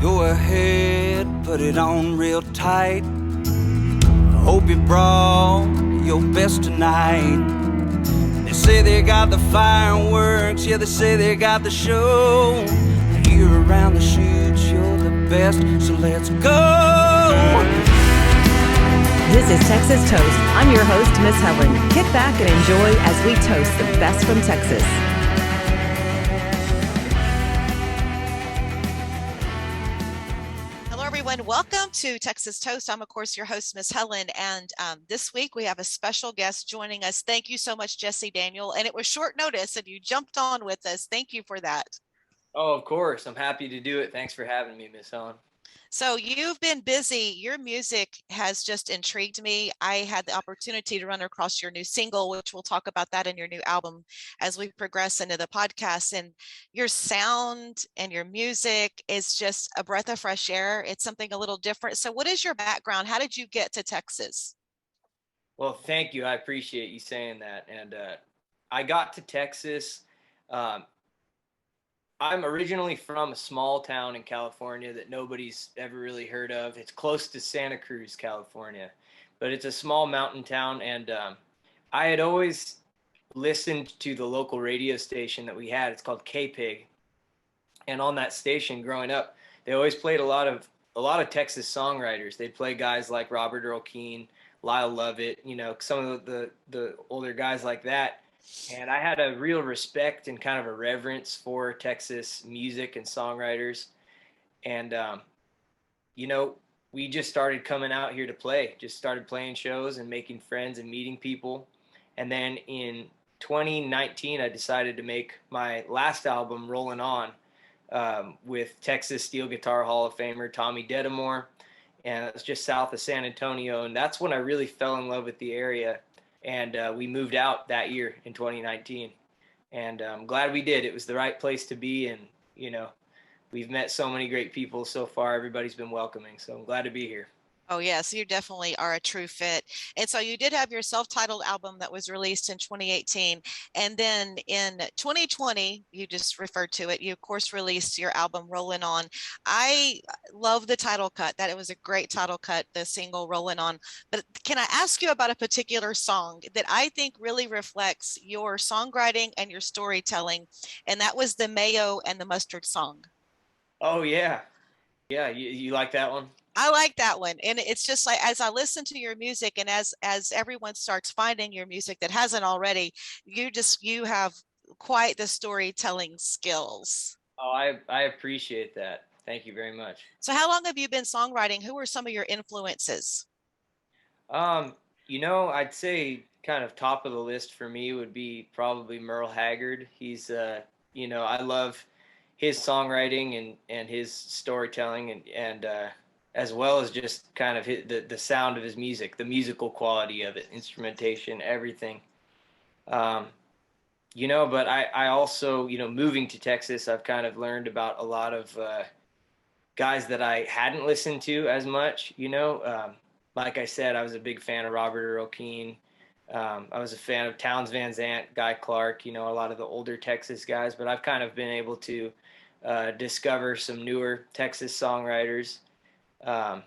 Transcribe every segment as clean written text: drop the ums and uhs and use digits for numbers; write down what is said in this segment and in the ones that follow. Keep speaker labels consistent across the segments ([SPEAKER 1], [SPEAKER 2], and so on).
[SPEAKER 1] Go ahead, put it on real tight. Hope you brought your best tonight. They say they got the fireworks, yeah, they say they got the show. You're around the shoots, you're the best, so let's go.
[SPEAKER 2] This is Texas Toast. I'm your host, Miss Helen. Kick back and enjoy as we toast the best from Texas.
[SPEAKER 3] Hello, everyone. Welcome to Texas Toast. I'm, of course, your host, Miss Helen. And this week we have a special guest joining us. Thank you so much, Jesse Daniel. And it was short notice and you jumped on with us. Thank you for that.
[SPEAKER 4] Oh, of course. I'm happy to do it. Thanks for having me, Miss Helen.
[SPEAKER 3] So you've been busy. Your music has just intrigued me. I had the opportunity to run across your new single, which we'll talk about that in your new album as we progress into the podcast. And your sound and your music is just a breath of fresh air. It's something a little different. So what is your background? How did you get to Texas?
[SPEAKER 4] Well, thank you. I appreciate you saying that. And I got to Texas. I'm originally from a small town in California that nobody's ever really heard of. It's close to Santa Cruz, California, but it's a small mountain town. And I had always listened to the local radio station that we had. It's called K-Pig. And on that station growing up, they always played a lot of Texas songwriters. They'd play guys like Robert Earl Keen, Lyle Lovett, some of the older guys like that. And I had a real respect and kind of a reverence for Texas music and songwriters. And, we just started coming out here to play, just started playing shows and making friends and meeting people. And then in 2019, I decided to make my last album, Rollin' On, with Texas Steel Guitar Hall of Famer Tommy Dedamore. And it was just south of San Antonio. And that's when I really fell in love with the area. And we moved out that year in 2019. And I'm glad we did. It was the right place to be. And, we've met so many great people so far. Everybody's been welcoming. So I'm glad to be here.
[SPEAKER 3] Oh, yes, you definitely are a true fit. And so you did have your self-titled album that was released in 2018. And then in 2020, you just referred to it, you of course released your album Rollin' On. I love the title cut, that it was a great title cut, the single Rollin' On. But can I ask you about a particular song that I think really reflects your songwriting and your storytelling? And that was the Mayo and the Mustard song.
[SPEAKER 4] Oh, yeah. Yeah, you like that one?
[SPEAKER 3] I like that one. And it's just like, as I listen to your music and as everyone starts finding your music that hasn't already, you have quite the storytelling skills.
[SPEAKER 4] Oh, I appreciate that. Thank you very much.
[SPEAKER 3] So how long have you been songwriting? Who are some of your influences?
[SPEAKER 4] I'd say kind of top of the list for me would be probably Merle Haggard. He's, I love his songwriting and his storytelling and as well as just kind of the sound of his music, the musical quality of it, instrumentation, everything. But I also, moving to Texas, I've kind of learned about a lot of guys that I hadn't listened to as much, Like I said, I was a big fan of Robert Earl Keen. I was a fan of Townes Van Zandt, Guy Clark, a lot of the older Texas guys, but I've kind of been able to discover some newer Texas songwriters. I've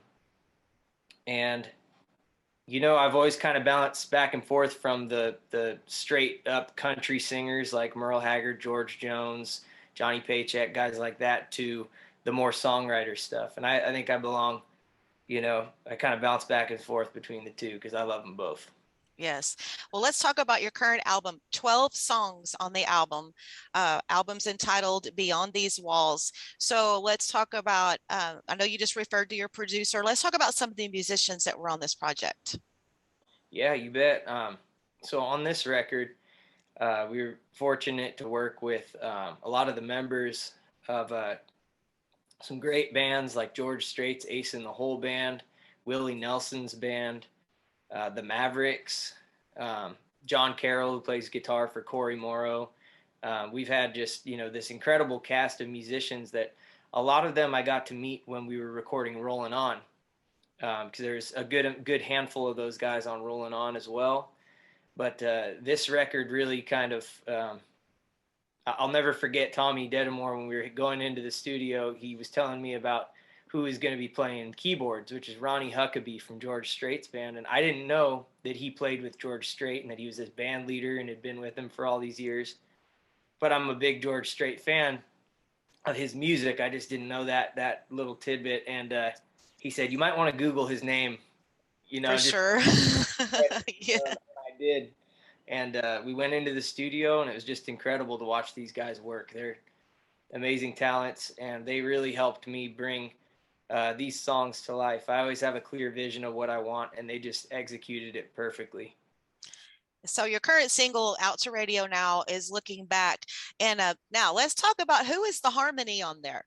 [SPEAKER 4] always kind of balanced back and forth from the straight up country singers like Merle Haggard, George Jones, Johnny Paycheck, guys like that, to the more songwriter stuff. And I think I belong, I kind of bounce back and forth between the two because I love them both.
[SPEAKER 3] Yes. Well, let's talk about your current album. 12 songs on the album. Album's entitled Beyond These Walls. So let's talk about, I know you just referred to your producer. Let's talk about some of the musicians that were on this project.
[SPEAKER 4] Yeah, you bet. So on this record, we were fortunate to work with a lot of the members of some great bands like George Strait's Ace in the Hole Band, Willie Nelson's band, the Mavericks, John Carroll, who plays guitar for Corey Morrow. We've had just, this incredible cast of musicians that a lot of them I got to meet when we were recording Rollin' On, because there's a good handful of those guys on Rollin' On as well. But this record really kind of, I'll never forget Tommy Dedamore when we were going into the studio. He was telling me about who is going to be playing keyboards, which is Ronnie Huckabee from George Strait's band. And I didn't know that he played with George Strait and that he was his band leader and had been with him for all these years. But I'm a big George Strait fan of his music. I just didn't know that little tidbit. And he said, you might want to Google his name,
[SPEAKER 3] For
[SPEAKER 4] just
[SPEAKER 3] sure. Yeah.
[SPEAKER 4] I did. And we went into the studio, and it was just incredible to watch these guys work. They're amazing talents, and they really helped me bring these songs to life. I always have a clear vision of what I want, and they just executed it perfectly.
[SPEAKER 3] So your current single out to radio now is Looking Back. And now let's talk about who is the harmony on there.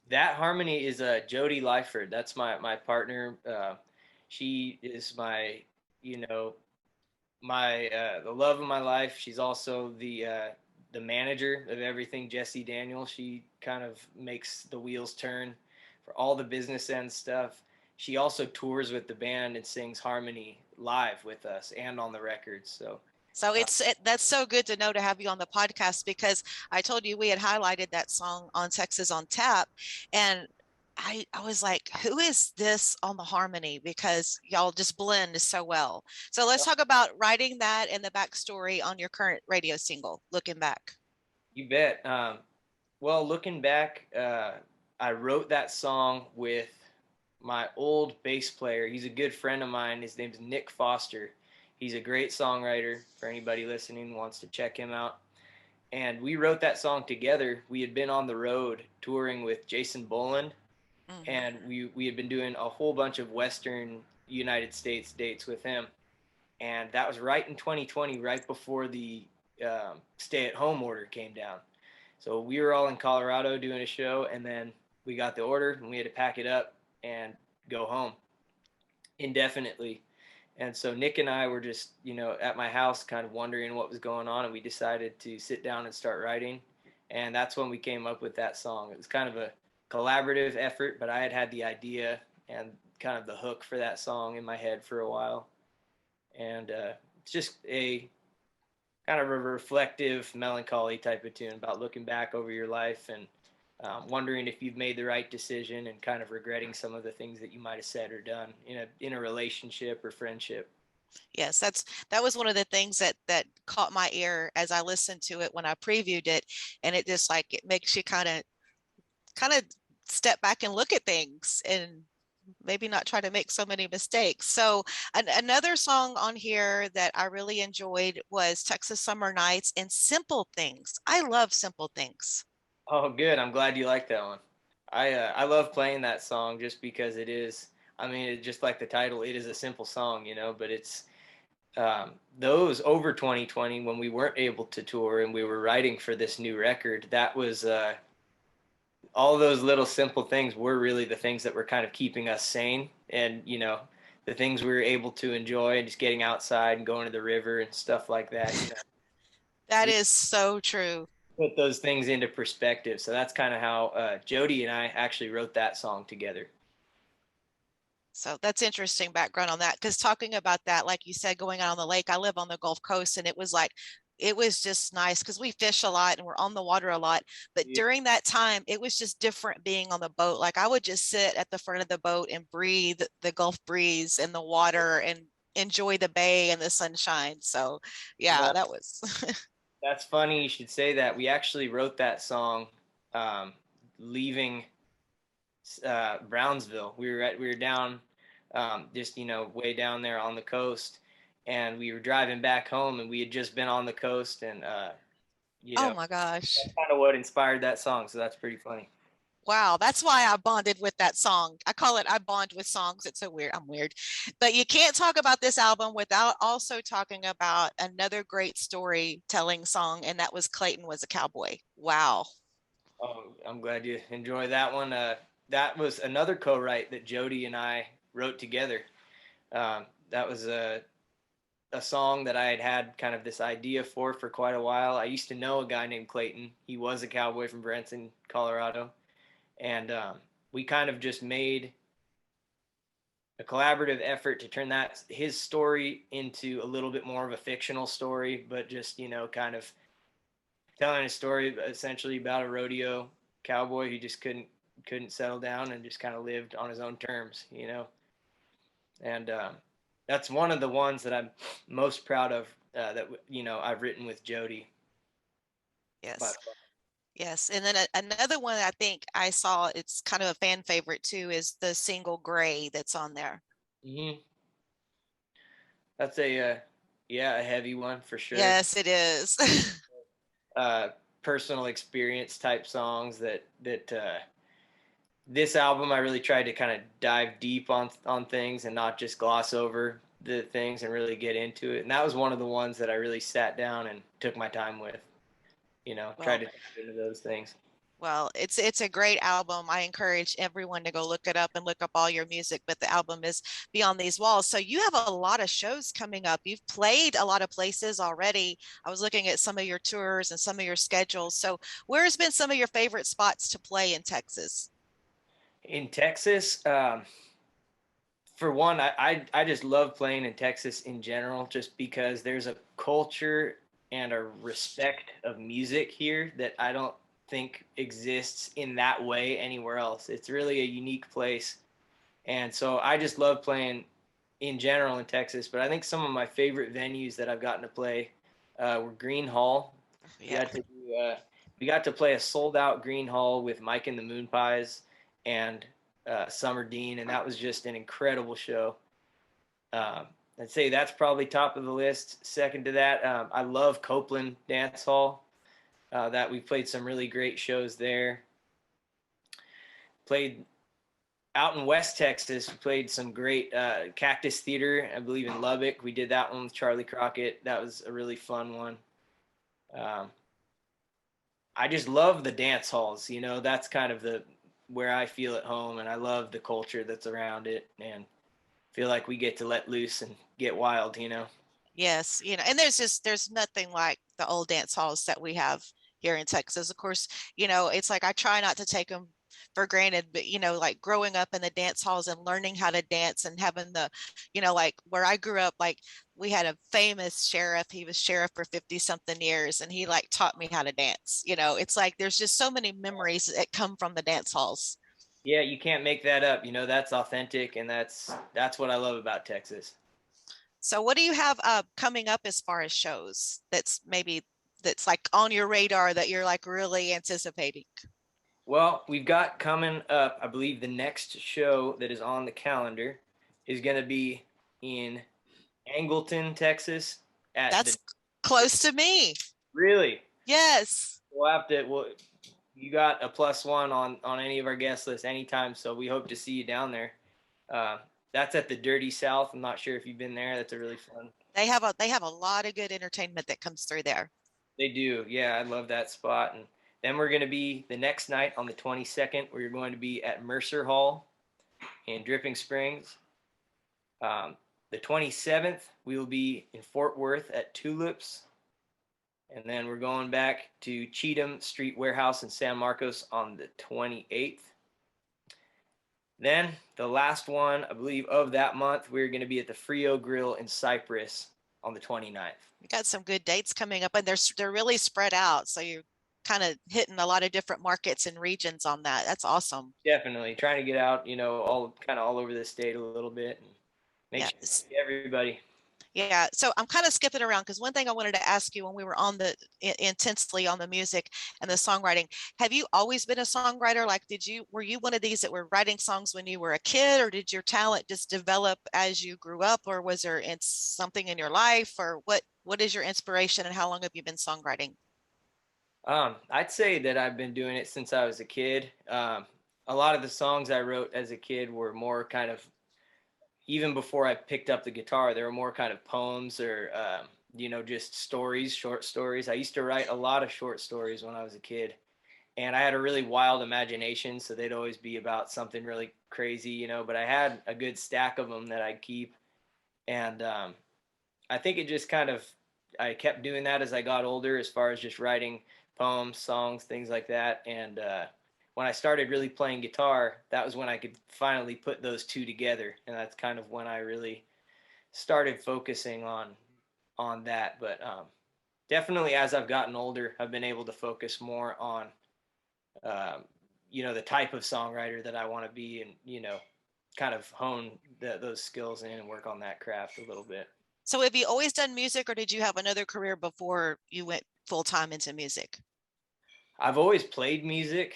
[SPEAKER 4] That harmony is Jody Lyford. That's my partner. She is my, you know, my the love of my life. She's also the manager of everything. Jesse Daniel. She kind of makes the wheels turn for all the business end stuff. She also tours with the band and sings harmony live with us and on the records.
[SPEAKER 3] So that's so good to know to have you on the podcast, because I told you we had highlighted that song on Texas on Tap, and I was like, who is this on the harmony? Because y'all just blend so well. So let's talk about writing that and the backstory on your current radio single, Looking Back.
[SPEAKER 4] You bet. Well, looking back, I wrote that song with my old bass player. He's a good friend of mine. His name's Nick Foster. He's a great songwriter. For anybody listening who wants to check him out. And we wrote that song together. We had been on the road touring with Jason Boland, and we had been doing a whole bunch of Western United States dates with him. And that was right in 2020, right before the stay-at-home order came down. So we were all in Colorado doing a show, and then we got the order, and we had to pack it up and go home indefinitely. And so Nick and I were just, at my house kind of wondering what was going on, and we decided to sit down and start writing. And that's when we came up with that song. It was kind of a collaborative effort, but I had the idea and kind of the hook for that song in my head for a while. And it's just a kind of a reflective, melancholy type of tune about looking back over your life and wondering if you've made the right decision and kind of regretting some of the things that you might have said or done in a relationship or friendship.
[SPEAKER 3] Yes, that was one of the things that caught my ear as I listened to it when I previewed it, and it just like it makes you kind of step back and look at things and maybe not try to make so many mistakes. So another song on here that I really enjoyed was Texas Summer Nights and Simple Things. I love Simple Things.
[SPEAKER 4] Oh, good. I'm glad you like that one. I love playing that song just because it is, it's just like the title, it is a simple song, but it's those over 2020 when we weren't able to tour and we were writing for this new record, that was all those little simple things were really the things that were kind of keeping us sane, and the things we were able to enjoy and just getting outside and going to the river and stuff like that.
[SPEAKER 3] That is so true.
[SPEAKER 4] Put those things into perspective. So that's kind of how Jody and I actually wrote that song together.
[SPEAKER 3] So that's interesting background on that, because talking about that, like you said, going out on the lake, I live on the Gulf Coast, and it was just nice because we fish a lot and we're on the water a lot. But during that time, it was just different being on the boat. Like I would just sit at the front of the boat and breathe the Gulf breeze and the water and enjoy the bay and the sunshine. So yeah, that was.
[SPEAKER 4] That's funny you should say that. We actually wrote that song leaving Brownsville. We were down just way down there on the coast, and we were driving back home, and we had just been on the coast, and
[SPEAKER 3] oh my gosh,
[SPEAKER 4] that's kind of what inspired that song. So that's pretty funny.
[SPEAKER 3] Wow, that's why I bonded with that song. I call it I bond with songs. It's so weird. I'm weird. But you can't talk about this album without also talking about another great storytelling song, and that was Clayton Was a Cowboy. Wow.
[SPEAKER 4] Oh, I'm glad you enjoy that one. That was another co-write that Jody and I wrote together. That was a song that I had kind of this idea for quite a while. I used to know a guy named Clayton. He was a cowboy from Branson, Colorado. And we kind of just made a collaborative effort to turn his story into a little bit more of a fictional story, but just, kind of telling a story essentially about a rodeo cowboy who just couldn't couldn't settle down and just kind of lived on his own terms, and that's one of the ones that I'm most proud of, that I've written with Jody.
[SPEAKER 3] Yes. Yes. And then another one I think I saw, it's kind of a fan favorite too, is the single Gray that's on there.
[SPEAKER 4] Hmm. That's a heavy one for sure.
[SPEAKER 3] Yes, it is.
[SPEAKER 4] uh, Personal experience type songs that this album I really tried to kind of dive deep on things and not just gloss over the things and really get into it. And that was one of the ones that I really sat down and took my time with. Tried
[SPEAKER 3] Well,
[SPEAKER 4] to tap into those things.
[SPEAKER 3] well, it's a great album. I encourage everyone to go look it up and look up all your music, but the album is Beyond These Walls. So you have a lot of shows coming up. You've played a lot of places already. I was looking at some of your tours and some of your schedules. So where has been some of your favorite spots to play in Texas?
[SPEAKER 4] In Texas, for one, I just love playing in Texas in general, just because there's a culture and a respect of music here that I don't think exists in that way anywhere else. It's really a unique place. And so I just love playing in general in Texas. But I think some of my favorite venues that I've gotten to play were Green Hall. We
[SPEAKER 3] Yeah.
[SPEAKER 4] got to we got to play a sold out Green Hall with Mike and the Moon Pies and Summer Dean, and that was just an incredible show. Um, I'd say that's probably top of the list. Second to that, I love Copeland Dance Hall. That we've played some really great shows there. Played out in West Texas. We played some great Cactus Theater, I believe in Lubbock. We did that one with Charlie Crockett. That was a really fun one. Um, I just love the dance halls. That's kind of the where I feel at home, and I love the culture that's around it, and feel like we get to let loose and get wild.
[SPEAKER 3] Yes, and there's nothing like the old dance halls that we have here in Texas. Of course, it's like I try not to take them for granted, but like growing up in the dance halls and learning how to dance and having like where I grew up, like we had a famous sheriff. He was sheriff for 50 something years, and he like taught me how to dance. It's like there's just so many memories that come from the dance halls.
[SPEAKER 4] Yeah, you can't make that up. That's authentic, and that's what I love about Texas.
[SPEAKER 3] So what do you have coming up as far as shows that's like on your radar that you're like really anticipating?
[SPEAKER 4] Well, we've got coming up, I believe the next show that is on the calendar is going to be in Angleton, Texas at
[SPEAKER 3] That's
[SPEAKER 4] the
[SPEAKER 3] close to me.
[SPEAKER 4] Really?
[SPEAKER 3] Yes.
[SPEAKER 4] You got a +1 on any of our guest lists anytime, so we hope to see you down there. That's at the Dirty South. I'm not sure if you've been there. That's a really fun.
[SPEAKER 3] They have a lot of good entertainment that comes through there.
[SPEAKER 4] They do. Yeah, I love that spot. And then we're going to be the next night on the 22nd. We're going to be at Mercer Hall in Dripping Springs. The 27th, we will be in Fort Worth at Tulips. And then we're going back to Cheatham Street Warehouse in San Marcos on the 28th. Then the last one, I believe, of that month, we're going to be at the Frio Grill in Cypress on the 29th.
[SPEAKER 3] We got some good dates coming up, and they're really spread out. So you're kind of hitting a lot of different markets and regions on that. That's awesome.
[SPEAKER 4] Definitely trying to get out, all over the state a little bit and make sure to see everybody.
[SPEAKER 3] Yeah, so I'm kind of skipping around because one thing I wanted to ask you when we were on intensely on the music and the songwriting, have you always been a songwriter? Like, were you one of these that were writing songs when you were a kid, or did your talent just develop as you grew up, or was there something in your life, or what is your inspiration and how long have you been songwriting?
[SPEAKER 4] I'd say that I've been doing it since I was a kid. A lot of the songs I wrote as a kid were more kind of, even before I picked up the guitar, they were more kind of poems or, just stories, short stories. I used to write a lot of short stories when I was a kid, and I had a really wild imagination, so they'd always be about something really crazy, but I had a good stack of them that I'd keep. And I think it just I kept doing that as I got older, as far as just writing poems, songs, things like that. And when I started really playing guitar, that was when I could finally put those two together, and that's kind of when I really started focusing on that. But definitely, as I've gotten older, I've been able to focus more on the type of songwriter that I want to be, and kind of hone those skills in and work on that craft a little bit.
[SPEAKER 3] So have you always done music, or did you have another career before you went full time into music?
[SPEAKER 4] I've always played music.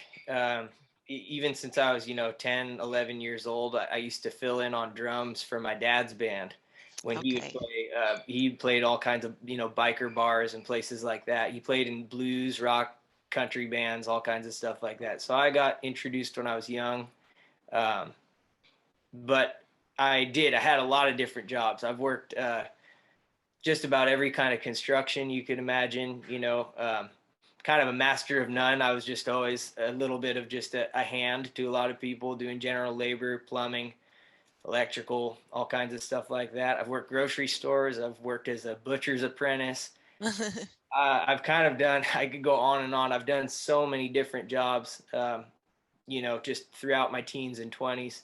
[SPEAKER 4] Even since I was 10, 11 years old. I used to fill in on drums for my dad's band when he would
[SPEAKER 3] Okay.
[SPEAKER 4] play. He played all kinds of biker bars and places like that. He played in blues, rock, country bands, all kinds of stuff like that. So I got introduced when I was young. But I had a lot of different jobs. I've worked just about every kind of construction you could imagine, kind of a master of none. I was just always a little bit of just a hand to a lot of people, doing general labor, plumbing, electrical, all kinds of stuff like that. I've worked grocery stores. I've worked as a butcher's apprentice. I've kind of done, I could go on and on. I've done so many different jobs, just throughout my teens and 20s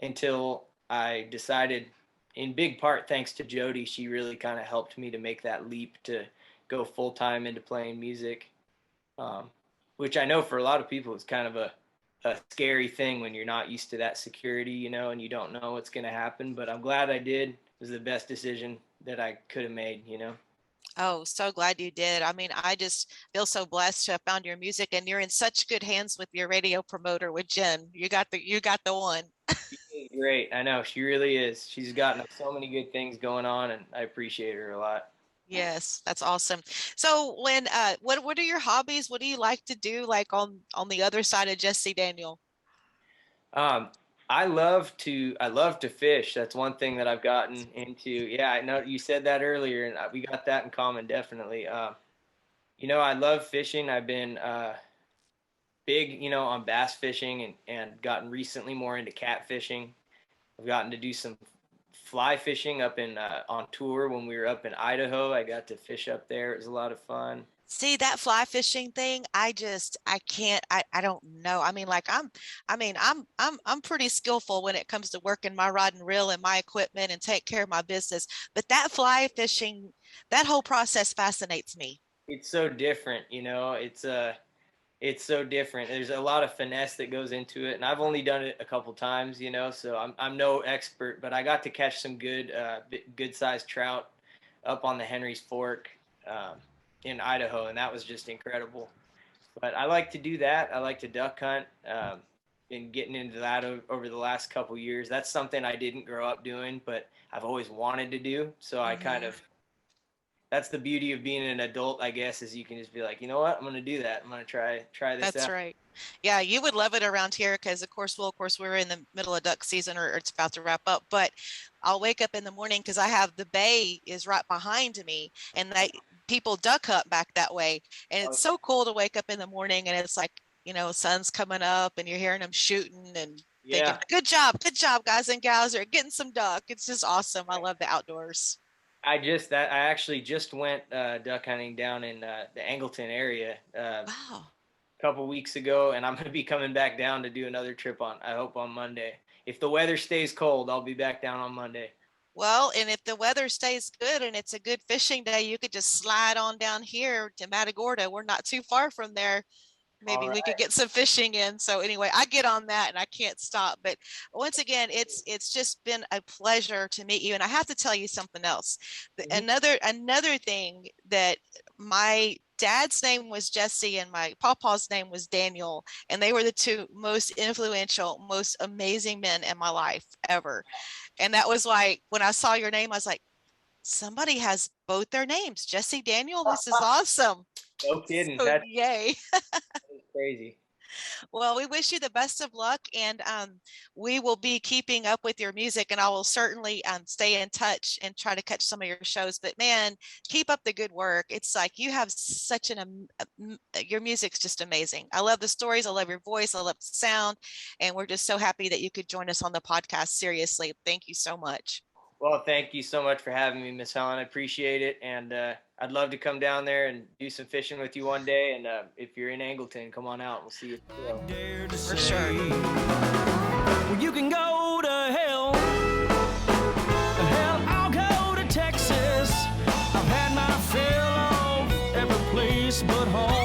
[SPEAKER 4] until I decided, in big part thanks to Jody, she really kind of helped me to make that leap to go full time into playing music, which I know for a lot of people is kind of a scary thing when you're not used to that security, and you don't know what's going to happen. But I'm glad I did. It was the best decision that I could have made,
[SPEAKER 3] Oh, so glad you did. I mean, I just feel so blessed to have found your music, and you're in such good hands with your radio promoter with Jen. You got the one.
[SPEAKER 4] She's great. I know she really is. She's gotten so many good things going on, and I appreciate her a lot.
[SPEAKER 3] Yes, that's awesome. So when what are your hobbies? What do you like to do, like on the other side of Jesse Daniel?
[SPEAKER 4] I love to fish. That's one thing that I've gotten into. Yeah, I know you said that earlier, and we got that in common, definitely. I love fishing. I've been big, on bass fishing, and gotten recently more into catfishing. I've gotten to do some fly fishing up in on tour when we were up in Idaho. I got to fish up there. It was a lot of fun.
[SPEAKER 3] See, that fly fishing thing, I can't, I don't know. I mean, like I'm pretty skillful when it comes to working my rod and reel and my equipment and take care of my business. But that fly fishing, that whole process fascinates me.
[SPEAKER 4] It's so different, it's so different. There's a lot of finesse that goes into it, and I've only done it a couple times, so I'm no expert, but I got to catch some good sized trout up on the Henry's Fork in Idaho, and that was just incredible. But I like to do that. I like to duck hunt. Been getting into that over the last couple years. That's something I didn't grow up doing, but I've always wanted to do. So I kind of, that's the beauty of being an adult, I guess, is you can just be like, you know what, I'm going to do that. I'm going to try this out.
[SPEAKER 3] That's right. Yeah, you would love it around here because, of course, we're in the middle of duck season, or it's about to wrap up. But I'll wake up in the morning because I have the bay is right behind me, and people duck hunt back that way. And it's so cool to wake up in the morning and it's like, sun's coming up and you're hearing them shooting and thinking, good job, guys and gals, are getting some duck. It's just awesome. I love the outdoors.
[SPEAKER 4] I actually just went duck hunting down in the Angleton area.
[SPEAKER 3] Wow.
[SPEAKER 4] Couple weeks ago, and I'm going to be coming back down to do another trip I hope on Monday. If the weather stays cold, I'll be back down on Monday.
[SPEAKER 3] Well, and if the weather stays good and it's a good fishing day, you could just slide on down here to Matagorda. We're not too far from there. Maybe we could get some fishing in. So anyway, I get on that and I can't stop. But once again, it's just been a pleasure to meet you. And I have to tell you something else. Another thing, that my dad's name was Jesse and my papa's name was Daniel. And they were the two most influential, most amazing men in my life ever. And that was like, when I saw your name, I was like, somebody has both their names, Jesse Daniel. This is awesome.
[SPEAKER 4] No kidding.
[SPEAKER 3] So, yay.
[SPEAKER 4] That's crazy.
[SPEAKER 3] Well, we wish you the best of luck, and we will be keeping up with your music, and I will certainly stay in touch and try to catch some of your shows. But man, keep up the good work. It's like you have such your music's just amazing. I love the stories. I love your voice. I love the sound. And we're just so happy that you could join us on the podcast. Seriously. Thank you so much.
[SPEAKER 4] Well, thank you so much for having me, Miss Helen. I appreciate it. And I'd love to come down there and do some fishing with you one day. And if you're in Angleton, come on out. We'll see you.
[SPEAKER 3] For sure.
[SPEAKER 1] Well, you can go to hell. Hell, I'll go to Texas. I've had my fill of every place but home.